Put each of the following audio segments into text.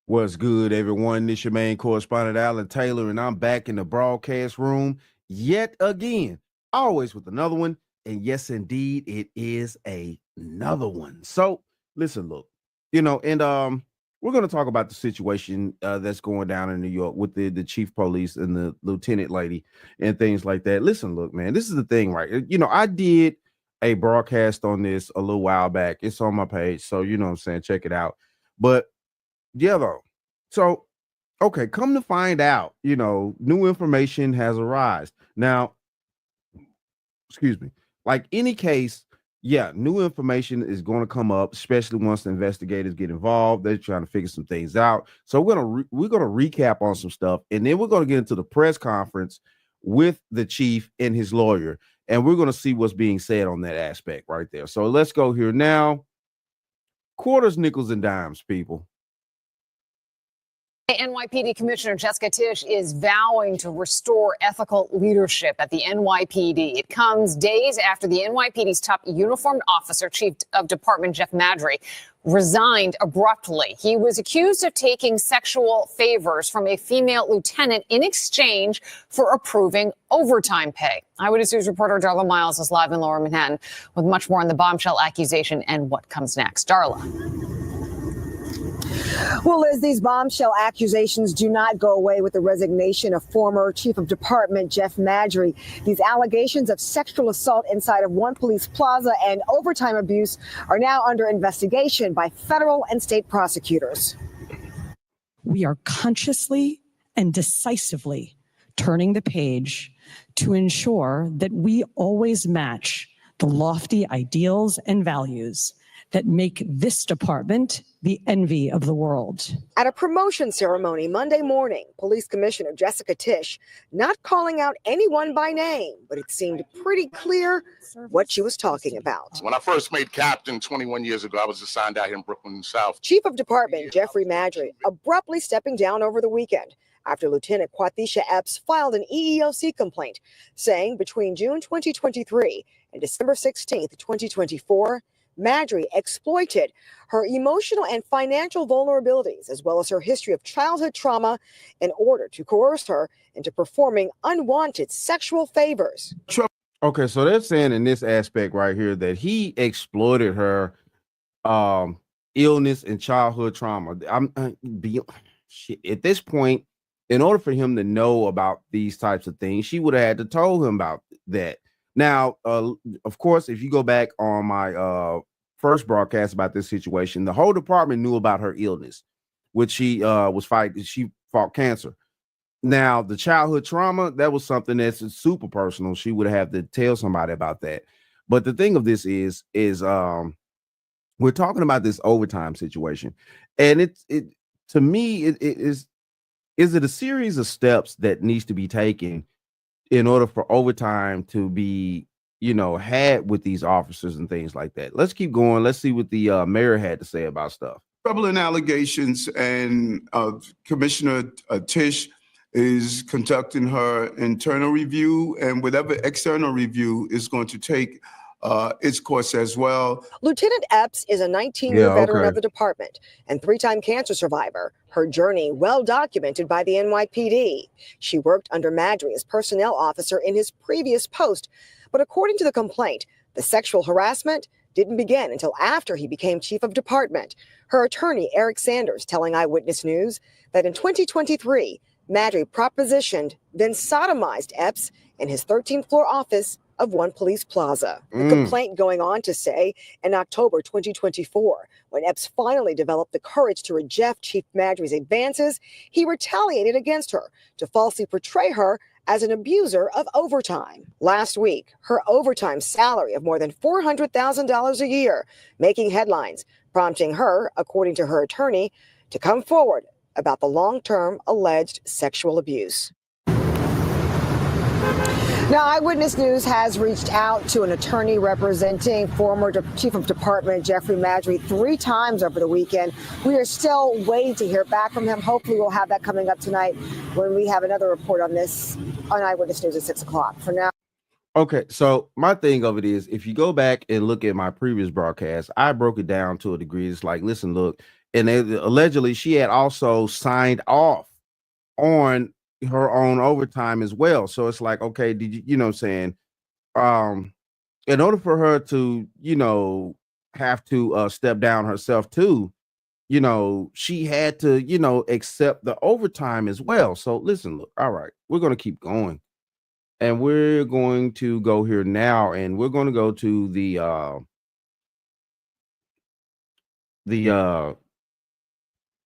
What's good, everyone? This your main correspondent, Alan Taylor, and I'm back in the broadcast room yet again, always with another one. And yes, indeed, it is another one. So listen, look, and we're going to talk about the situation that's going down in New York with the chief police and the lieutenant lady and things like that. Listen, look, man, this is the thing, right? I did a broadcast on this a little while back. It's on my page, so you know what I'm saying, check it out. But yeah, though. So, okay, come to find out, new information has arisen. Now, excuse me, like any case, yeah, new information is going to come up, especially once the investigators get involved. They're trying to figure some things out. So we're gonna recap on some stuff, and then we're gonna get into the press conference with the chief and his lawyer, and we're gonna see what's being said on that aspect right there. So let's go here now. Quarters, nickels, and dimes, people. NYPD Commissioner Jessica Tisch is vowing to restore ethical leadership at the NYPD. It comes days after the NYPD's top uniformed officer, Chief of Department Jeff Madry, resigned abruptly. He was accused of taking sexual favors from a female lieutenant in exchange for approving overtime pay. Eyewitness News reporter Darla Miles is live in Lower Manhattan with much more on the bombshell accusation and what comes next. Darla. Well, Liz, these bombshell accusations do not go away with the resignation of former Chief of Department Jeff Madry. These allegations of sexual assault inside of One Police Plaza and overtime abuse are now under investigation by federal and state prosecutors. We are consciously and decisively turning the page to ensure that we always match the lofty ideals and values that make this department the envy of the world. At a promotion ceremony Monday morning, Police Commissioner Jessica Tisch not calling out anyone by name, but it seemed pretty clear what she was talking about. When I first made captain 21 years ago, I was assigned out here in Brooklyn South. Chief of Department Jeffrey Madry abruptly stepping down over the weekend after Lieutenant Quathisha Epps filed an EEOC complaint saying between June 2023 and December 16th, 2024, Madry exploited her emotional and financial vulnerabilities, as well as her history of childhood trauma, in order to coerce her into performing unwanted sexual favors. Okay, so they're saying in this aspect right here that he exploited her illness and childhood trauma. At this point, in order for him to know about these types of things, she would have had to told him about that. Now, of course, if you go back on my first broadcast about this situation, the whole department knew about her illness, which she was fighting. She fought cancer. Now, the childhood trauma, that was something that's super personal. She would have to tell somebody about that. But the thing of this is we're talking about this overtime situation, and it to me it is it a series of steps that needs to be taken in order for overtime to be had with these officers and things like that. Let's keep going. Let's see what the mayor had to say about stuff. Troubling allegations, and Commissioner Tisch is conducting her internal review, and whatever external review is going to take its course as well. Lieutenant Epps is a 19-year veteran of the department and three-time cancer survivor. Her journey well documented by the NYPD. She worked under Madry as personnel officer in his previous post, but according to the complaint, the sexual harassment didn't begin until after he became chief of department. Her attorney, Eric Sanders, telling Eyewitness News that in 2023, Madry propositioned, then sodomized Epps in his 13th floor office of One Police Plaza. The complaint going on to say in October 2024, when Epps finally developed the courage to reject Chief Madry's advances, he retaliated against her to falsely portray her as an abuser of overtime. Last week, her overtime salary of more than $400,000 a year, making headlines, prompting her, according to her attorney, to come forward about the long-term alleged sexual abuse. Now, Eyewitness News has reached out to an attorney representing former Chief of Department Jeffrey Madry 3 times over the weekend. We are still waiting to hear back from him. Hopefully, we'll have that coming up tonight when we have another report on this on Eyewitness News at 6 o'clock. For now. Okay, so my thing of it is, if you go back and look at my previous broadcast, I broke it down to a degree. It's like, listen, look, allegedly she had also signed off on her own overtime as well. So it's like, okay, did you, what I'm saying, in order for her to, have to step down herself too, she had to, accept the overtime as well. So listen, look, all right, we're going to keep going. And we're going to go here now, and we're going to go to the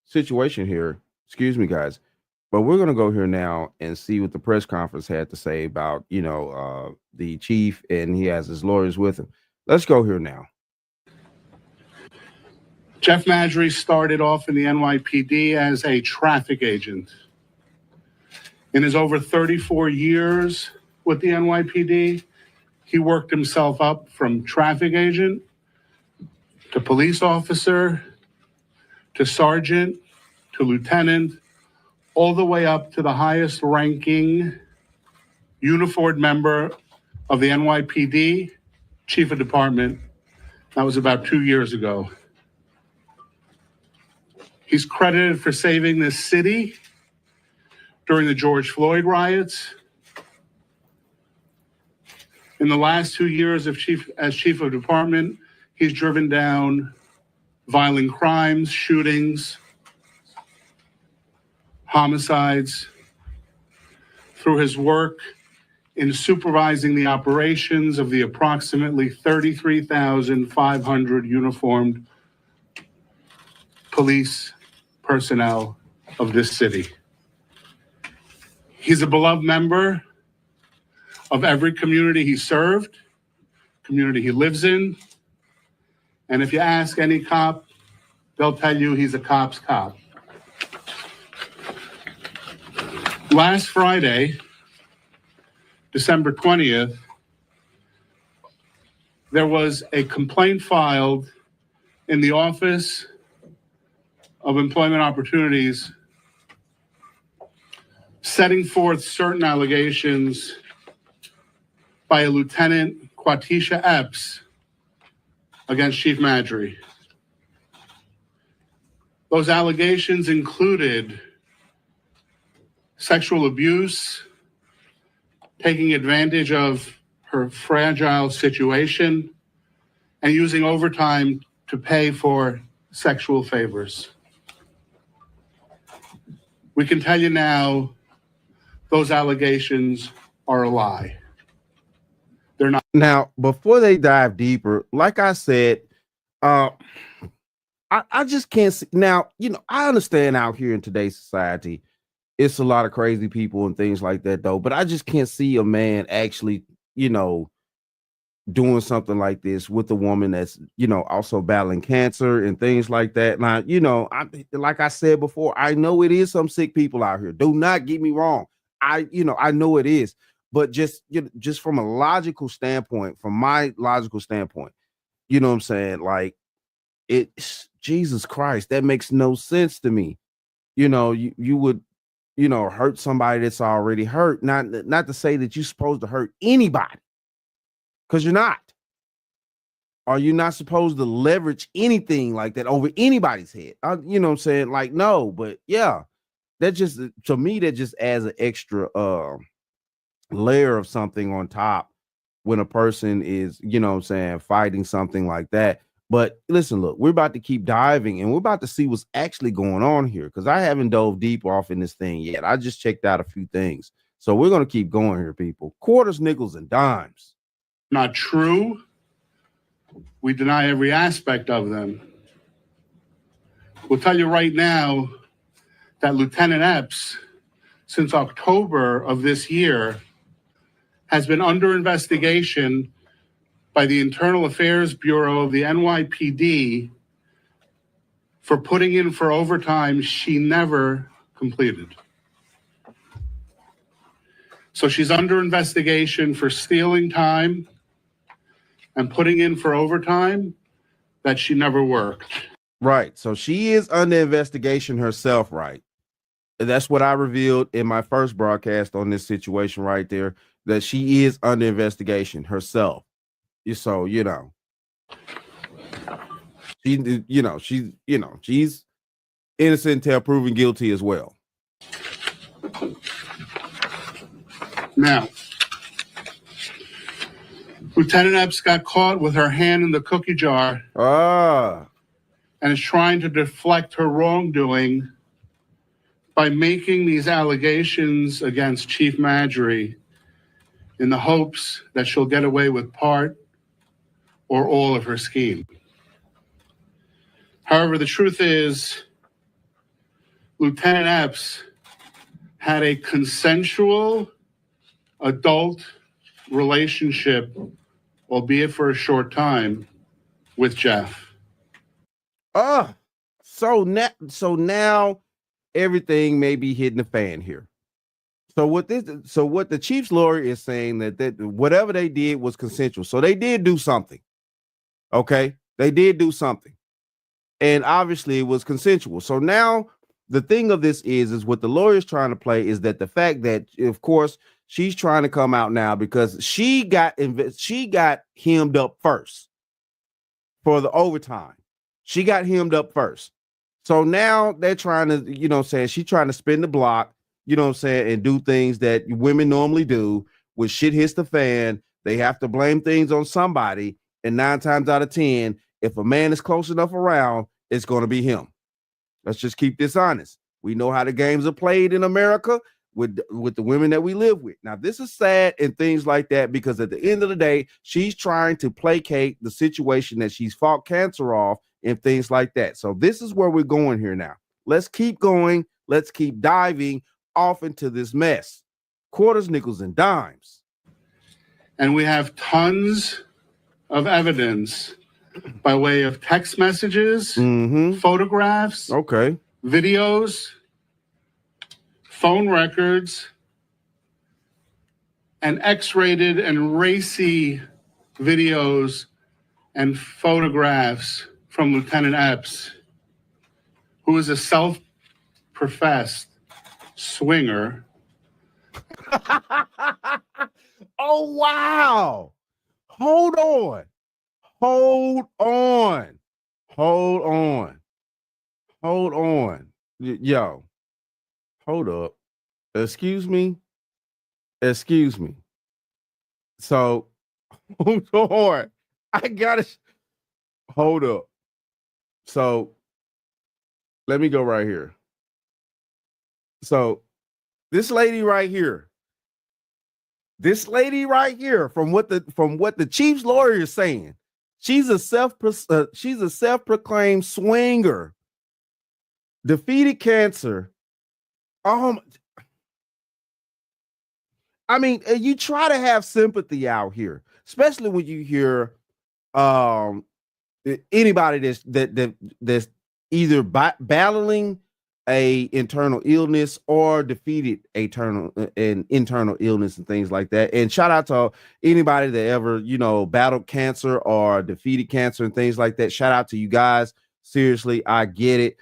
situation here. Excuse me, guys. But we're going to go here now and see what the press conference had to say about, the chief, and he has his lawyers with him. Let's go here now. Jeff Madry started off in the NYPD as a traffic agent. In his over 34 years with the NYPD, he worked himself up from traffic agent to police officer to sergeant to lieutenant, all the way up to the highest ranking uniformed member of the NYPD, chief of department. That was about 2 years ago. He's credited for saving this city during the George Floyd riots. In the last 2 years as chief of department, he's driven down violent crimes, shootings, homicides. Through his work in supervising the operations of the approximately 33,500 uniformed police personnel of this city. He's a beloved member of every community he served, community he lives in. And if you ask any cop, they'll tell you he's a cop's cop. Last Friday, December 20th, there was a complaint filed in the Office of Employment Opportunities setting forth certain allegations by a Lieutenant Quatisha Epps against Chief Madry. Those allegations included sexual abuse, taking advantage of her fragile situation, and using overtime to pay for sexual favors. We can tell you now, those allegations are a lie. They're not. Now, before they dive deeper, like I said, I just can't see. Now, I understand out here in today's society, it's a lot of crazy people and things like that, though. But I just can't see a man actually, doing something like this with a woman that's, also battling cancer and things like that. Now, like I said before, I know it is some sick people out here. Do not get me wrong. I know it is. But just from a logical standpoint, from my logical standpoint, you know what I'm saying? Like, it's Jesus Christ. That makes no sense to me. You would, hurt somebody that's already hurt. Not to say that you're supposed to hurt anybody, because you're not. Are you not supposed to leverage anything like that over anybody's head? You know what I'm saying? Like, no, but yeah, that just, to me, that just adds an extra layer of something on top when a person is, fighting something like that. But listen, look, we're about to keep diving, and we're about to see what's actually going on here, because I haven't dove deep off in this thing yet. I just checked out a few things. So we're going to keep going here, people. Quarters, nickels, and dimes. Not true. We deny every aspect of them. We'll tell you right now that Lieutenant Epps, since October of this year, has been under investigation by the Internal Affairs Bureau of the NYPD for putting in for overtime she never completed. So she's under investigation for stealing time and putting in for overtime that she never worked. Right. So she is under investigation herself, right? And that's what I revealed in my first broadcast on this situation right there, that she is under investigation herself. So, she's innocent until proven guilty as well. Now, Lieutenant Epps got caught with her hand in the cookie jar and is trying to deflect her wrongdoing by making these allegations against Chief Madry in the hopes that she'll get away with part or all of her scheme. However, the truth is, Lieutenant Epps had a consensual adult relationship, albeit for a short time, with Jeff. So now everything may be hitting the fan here. So what the chief's lawyer is saying that whatever they did was consensual. So they did do something. Okay? They did do something. And obviously it was consensual. So now the thing of this is what the lawyer is trying to play is that the fact that, of course, she's trying to come out now because she got hemmed up first for the overtime. She got hemmed up first. So now they're trying to, she's trying to spin the block, and do things that women normally do. When shit hits the fan, they have to blame things on somebody. And 9 times out of 10, if a man is close enough around, it's going to be him. Let's just keep this honest. We know how the games are played in America with the women that we live with. Now, this is sad and things like that because at the end of the day, she's trying to placate the situation that she's fought cancer off and things like that. So this is where we're going here now. Let's keep going. Let's keep diving off into this mess. Quarters, nickels, and dimes. And we have tons of evidence by way of text messages, photographs, videos, phone records, and X-rated and racy videos and photographs from Lieutenant Epps, who is a self-professed swinger. Oh, wow. Hold on. Yo, hold up. Excuse me. So, hold on. I gotta hold up. So, let me go right here. So, this lady right here, from what the chief's lawyer is saying, she's a self-proclaimed swinger, defeated cancer. I mean, you try to have sympathy out here, especially when you hear anybody that's either battling a internal illness or defeated internal illness and things like that. And shout out to anybody that ever, battled cancer or defeated cancer and things like that. Shout out to you guys. Seriously, I get it.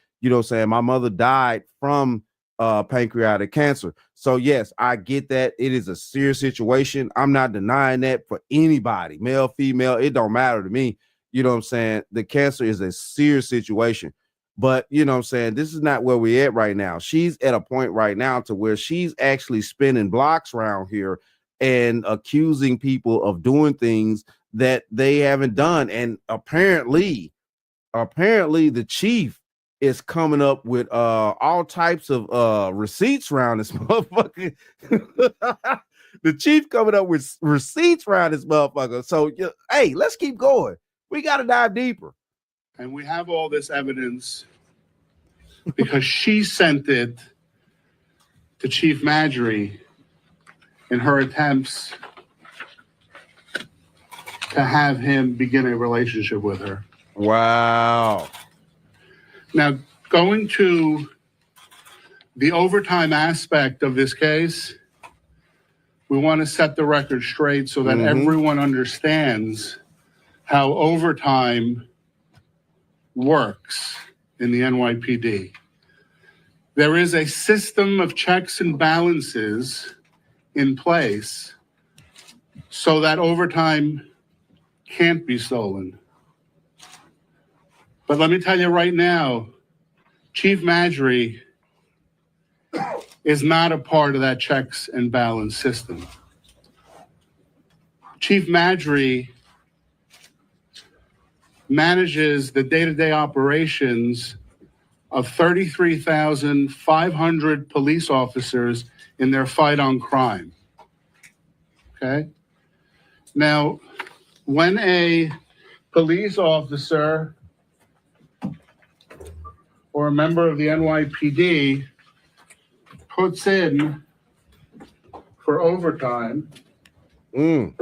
My mother died from pancreatic cancer. So yes, I get that. It is a serious situation. I'm not denying that for anybody, male, female, it don't matter to me. The cancer is a serious situation. But, this is not where we're at right now. She's at a point right now to where she's actually spinning blocks around here and accusing people of doing things that they haven't done. And apparently the chief is coming up with all types of receipts around this motherfucker. The chief coming up with receipts around this motherfucker. So, hey, let's keep going. We got to dive deeper. And we have all this evidence because she sent it to Chief Madry in her attempts to have him begin a relationship with her. Wow. Now, going to the overtime aspect of this case, we want to set the record straight so that everyone understands how overtime works in the NYPD. There is a system of checks and balances in place so that overtime can't be stolen. But let me tell you right now, Chief Madry is not a part of that checks and balance system. Chief Madry manages the day-to-day operations of 33,500 police officers in their fight on crime. Okay? Now, when a police officer or a member of the NYPD puts in for overtime, they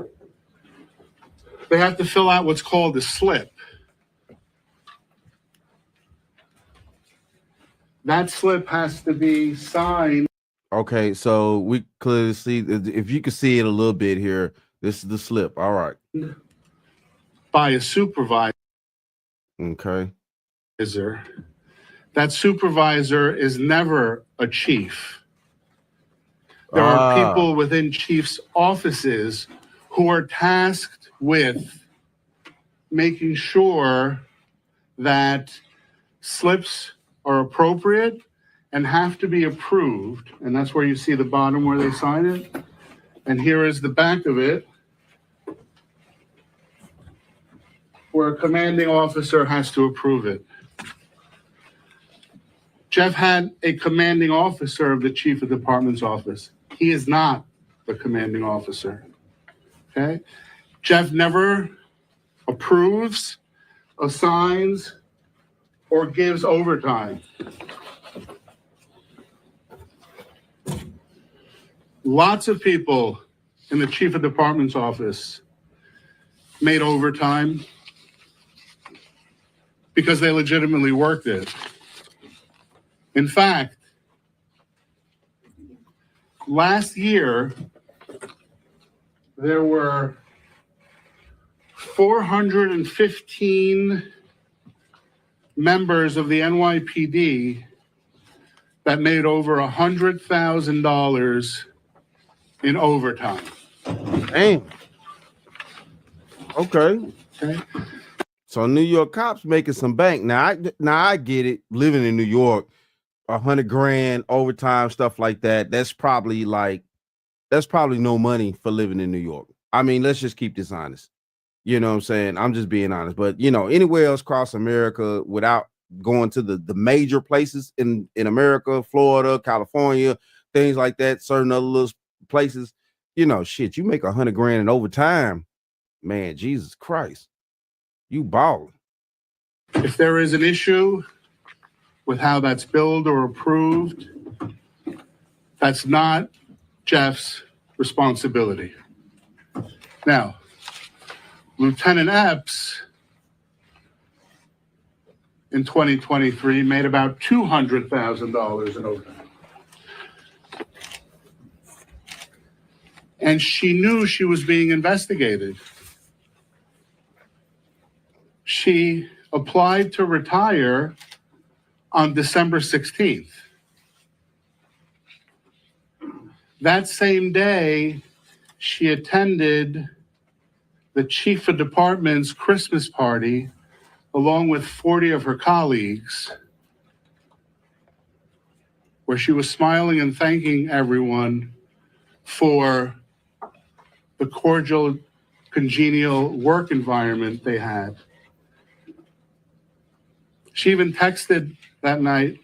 have to fill out what's called a slip. That slip has to be signed. Okay, so we clearly see, if you can see it a little bit here, this is the slip. All right. By a supervisor. Okay. That supervisor is never a chief. There are people within chiefs' offices who are tasked with making sure that slips are appropriate and have to be approved. And that's where you see the bottom where they sign it. And here is the back of it, where a commanding officer has to approve it. Jeff had a commanding officer of the chief of department's office. He is not the commanding officer. Okay? Jeff never approves, assigns, or gives overtime. Lots of people in the chief of department's office made overtime because they legitimately worked it. In fact, last year, there were 415 members of the NYPD that made over $100,000 in overtime. Damn. Okay. So New York cops making some bank. Now I get it. Living in New York, $100,000 overtime, stuff like that. That's probably no money for living in New York. I mean, let's just keep this honest. You know what I'm saying? I'm just being honest. But anywhere else across America without going to the major places in America, Florida, California, things like that, certain other little places, shit, you make $100,000 in overtime, man, Jesus Christ, you balling. If there is an issue with how that's billed or approved, that's not Jeff's responsibility. Now, Lieutenant Epps in 2023 made about $200,000 in overtime. And she knew she was being investigated. She applied to retire on December 16th. That same day, she attended the chief of department's Christmas party along with 40 of her colleagues, where she was smiling and thanking everyone for the cordial, congenial work environment they had. She even texted that night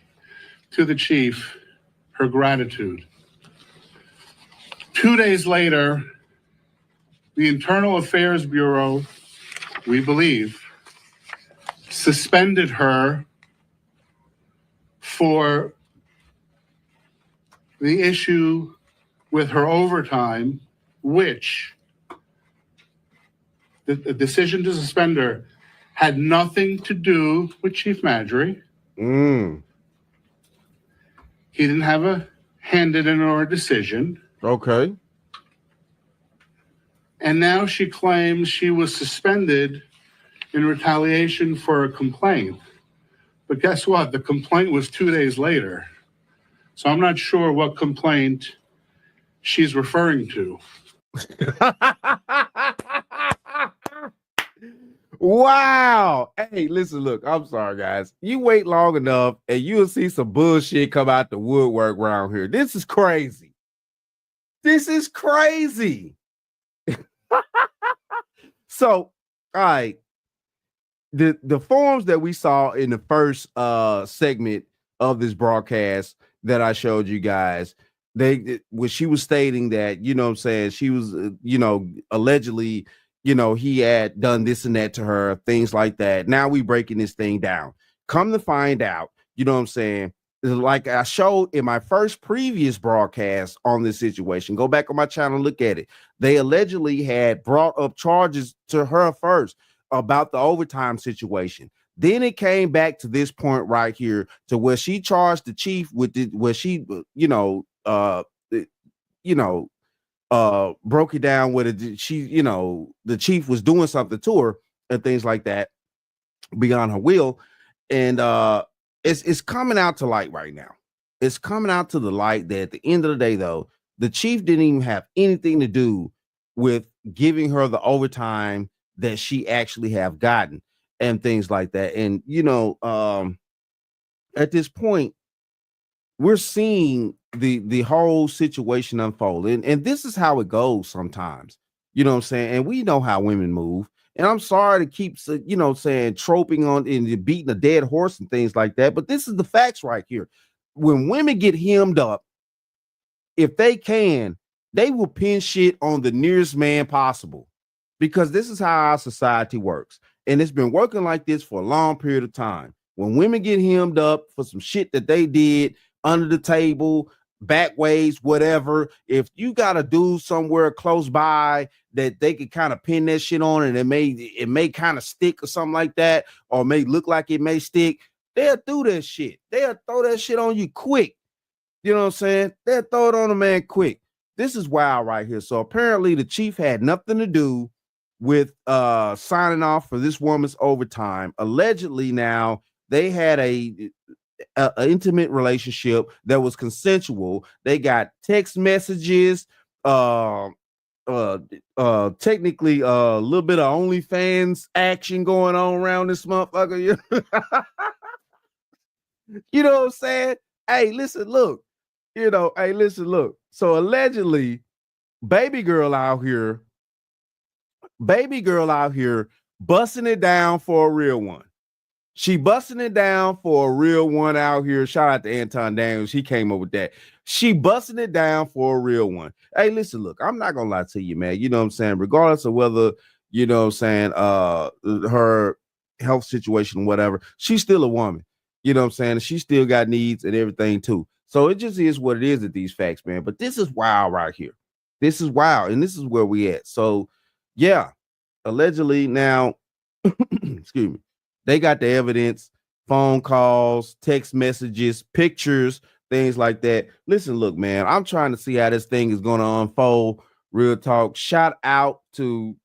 to the chief her gratitude. 2 days later, the Internal Affairs Bureau, we believe, suspended her for the issue with her overtime, which the decision to suspend her had nothing to do with Chief Madry. He didn't have a hand in it or a decision. Okay. And now she claims she was suspended in retaliation for a complaint. But guess what? The complaint was 2 days later. So I'm not sure what complaint she's referring to. Wow. Hey, listen, look, I'm sorry, guys. You wait long enough and you'll see some bullshit come out the woodwork around here. This is crazy. This is crazy. So, all right. The forms that we saw in the first segment of this broadcast that I showed you guys, when she was stating that, you know what I'm saying, she was allegedly, he had done this and that to her, things like that. Now we breaking this thing down. Come to find out, you know what I'm saying, like I showed in my first previous broadcast on this situation. Go back on my channel, look at it. They allegedly had brought up charges to her first about the overtime situation. Then it came back to this point right here to where she charged the chief with it, where she, broke it down with it. She, the chief was doing something to her and things like that beyond her will. And it's coming out to light right now. It's coming out to the light that at the end of the day, though, the chief didn't even have anything to do with giving her the overtime that she actually have gotten and things like that. And, at this point, we're seeing the whole situation unfold. And this is how it goes sometimes, you know what I'm saying? And we know how women move. And I'm sorry to keep, saying troping on and beating a dead horse and things like that. But this is the facts right here. When women get hemmed up, if they can, they will pin shit on the nearest man possible, because this is how our society works. And it's been working like this for a long period of time. When women get hemmed up for some shit that they did under the table, back ways, whatever, if you got a dude somewhere close by that they could kind of pin that shit on and it may kind of stick or something like that, or may look like it may stick, they'll do that shit. They'll throw that shit on you quick. You know what I'm saying? They'll throw it on a man quick. This is wild right here. So apparently the chief had nothing to do with signing off for this woman's overtime. Allegedly now they had a intimate relationship that was consensual. They got text messages, technically a little bit of OnlyFans action going on around this motherfucker. You know what I'm saying? Hey, listen, look. So allegedly, baby girl out here busting it down for a real one. She busting it down for a real one out here. Shout out to Anton Daniels. He came up with that. She busting it down for a real one. Hey, listen, look, I'm not gonna lie to you, man. You know what I'm saying? Regardless of whether, you know what I'm saying, her health situation, whatever, she's still a woman. You know what I'm saying? She still got needs and everything too. So it just is what it is at these facts, man. But this is wild right here. This is wild. And this is where we at. So yeah, allegedly now, excuse me, they got the evidence, phone calls, text messages, pictures, things like that. Listen, look, man, I'm trying to see how this thing is going to unfold. Real talk. Shout out to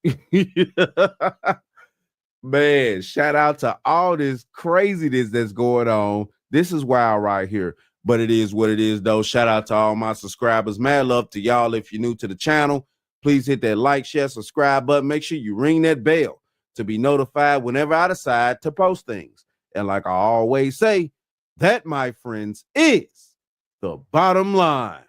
man, shout out to all this craziness that's going on. This is wild right here, but it is what it is, though. Shout out to all my subscribers. Mad love to y'all. If you're new to the channel, please hit that like, share, subscribe button. Make sure you ring that bell to be notified whenever I decide to post things. And like I always say, that, my friends, is the bottom line.